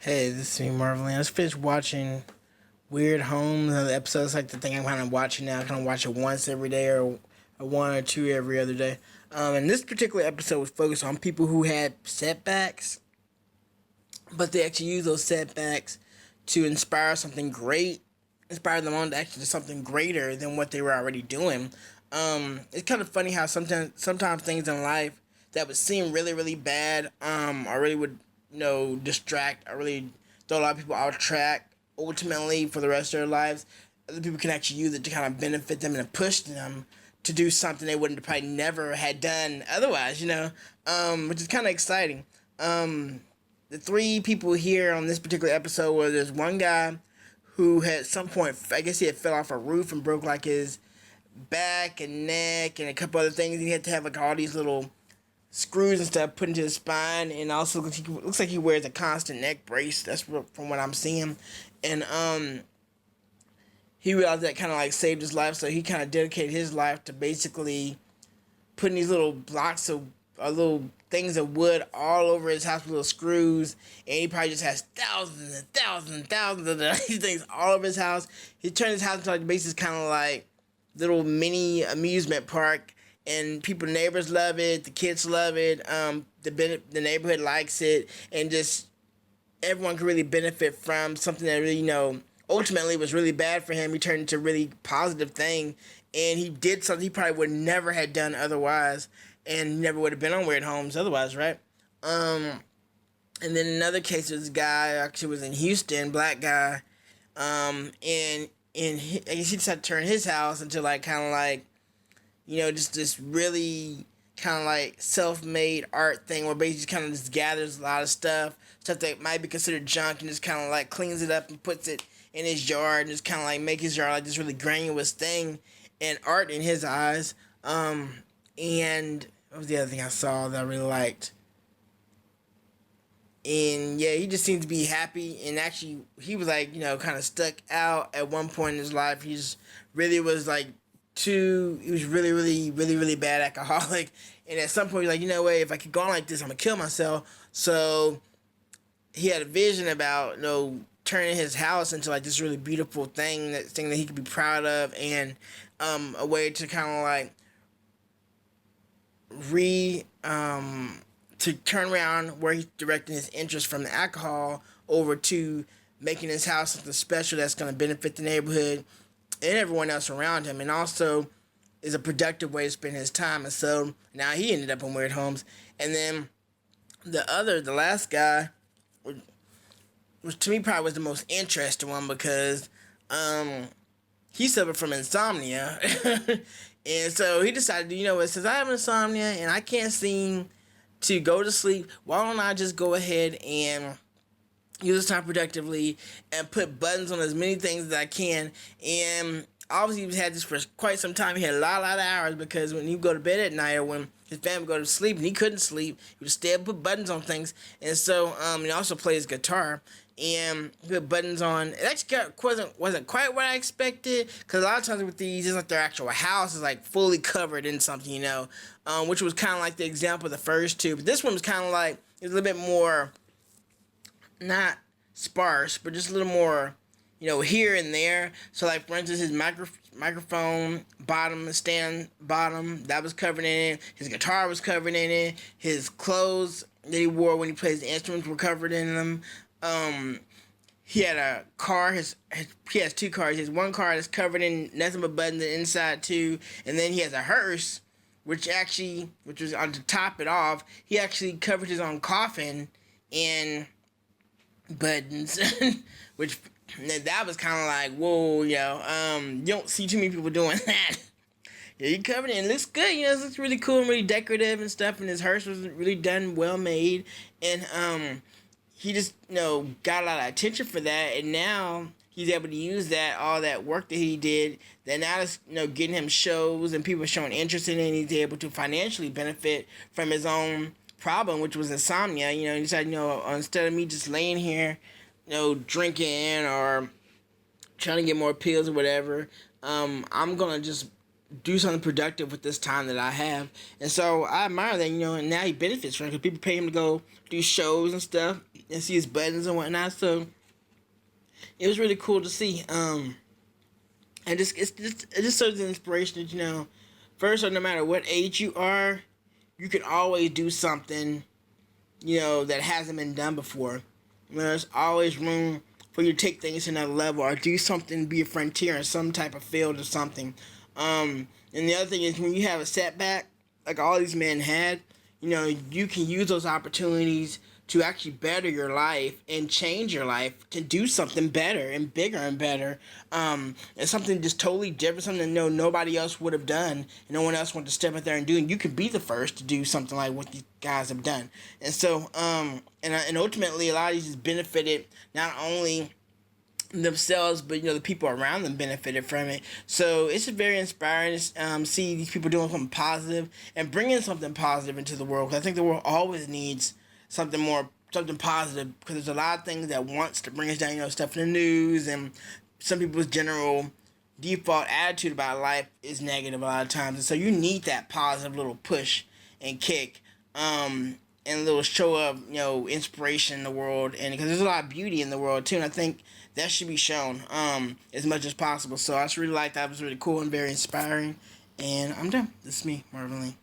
Hey, this is me, Marvin. I just finished watching Weird Homes. The episode's like the thing I'm kind of watching now. I kind of watch it once every day or one or two every other day. And this particular episode was focused on people who had setbacks, but they actually use those setbacks to inspire something great, inspire them on to actually something greater than what they were already doing. It's kind of funny how sometimes things in life that would seem really really bad, or really would distract, or really throw a lot of people off track. Ultimately, for the rest of their lives, other people can actually use it to kind of benefit them and to push them to do something they wouldn't probably never had done otherwise. Which is kind of exciting. The three people here on this particular episode were there's one guy who had at some point, I guess he had fell off a roof and broke like his back and neck and a couple other things. He had to have like all these little screws and stuff put into his spine, and also looks like he wears a constant neck brace. That's from what I'm seeing, and he realized that kind of like saved his life, so he kind of dedicated his life to basically putting these little blocks of little things of wood all over his house with little screws, and he probably just has thousands and thousands and thousands of these things all over his house. He turned his house into like basically kind of like little mini amusement park, and neighbors love it, the kids love it, the neighborhood likes it, and just everyone can really benefit from something that really ultimately was really bad for him. He turned into a really positive thing, and he did something he probably would never have done otherwise, and never would have been on Weird Homes otherwise, right? And then another case, this guy actually was in Houston, black guy, I guess he decided to turn his house into like kind of like just this really kind of like self-made art thing where basically kind of just gathers a lot of stuff that might be considered junk, and just kind of like cleans it up and puts it in his yard, and just kind of like make his yard like this really granulous thing and art in his eyes. And what was the other thing I saw that I really liked? And yeah, he just seemed to be happy, and actually he was like kind of stuck out at one point in his life. He just really was like he was really really really really bad alcoholic, and at some point he was like, what, if I keep going like this, I'm gonna kill myself. So he had a vision about turning his house into like this really beautiful thing that he could be proud of, and a way to kind of like to turn around where he's directing his interest from the alcohol over to making his house something special that's going to benefit the neighborhood and everyone else around him, and also is a productive way to spend his time. And so now he ended up in Weird Homes. And then the last guy, which to me probably was the most interesting one, because he suffered from insomnia. And so he decided, since I have insomnia and I can't seem to go to sleep, why don't I just go ahead and use this time productively and put buttons on as many things as I can. And obviously he's had this for quite some time. He had a lot of hours, because when he would go to bed at night, or when his family would go to sleep and he couldn't sleep, he would stay up and put buttons on things. And so he also plays guitar and put buttons on. It actually wasn't quite what I expected, because a lot of times with these, it's like their actual house is like fully covered in something, which was kind of like the example of the first two. But this one was kind of like, it was a little bit more, not sparse, but just a little more, here and there. So like, for instance, his microphone bottom, stand bottom, that was covered in it. His guitar was covered in it. His clothes that he wore when he plays the instruments were covered in them. He had a car, he has two cars. He has one car that's covered in nothing but buttons inside too, and then he has a hearse, which was on to top it off, he actually covered his own coffin in buttons, which that was kind of like, whoa, you don't see too many people doing that. Yeah, he covered it, and it looks good, it looks really cool and really decorative and stuff, and his hearse was really done, well made, and he just got a lot of attention for that, and now he's able to use all that work that he did, that now is getting him shows, and people showing interest in it, and he's able to financially benefit from his own problem, which was insomnia. He decided, instead of me just laying here, drinking or trying to get more pills or whatever, I'm gonna just do something productive with this time that I have. And so I admire that, and now he benefits from it, because people pay him to go do shows and stuff. and see his buttons and whatnot. So it was really cool to see. And it just serves as an inspiration that, first, no matter what age you are, you can always do something, that hasn't been done before. There's always room for you to take things to another level or do something, be a frontier in some type of field or something. And the other thing is, when you have a setback, like all these men had, you can use those opportunities to actually better your life and change your life to do something better and bigger and better. And something just totally different, something that nobody else would have done, and no one else wanted to step out there and do. And you could be the first to do something like what these guys have done. And so, and ultimately, a lot of these benefited not only themselves, but the people around them benefited from it. So it's very inspiring to see these people doing something positive and bringing something positive into the world. Because I think the world always needs something positive, because there's a lot of things that wants to bring us down. Stuff in the news, and some people's general default attitude about life is negative a lot of times. And so you need that positive little push and kick. And a little show of inspiration in the world, and because there's a lot of beauty in the world too, and I think that should be shown as much as possible. So I just really liked that. It was really cool and very inspiring. And I'm done. This is me, Marvin Lee.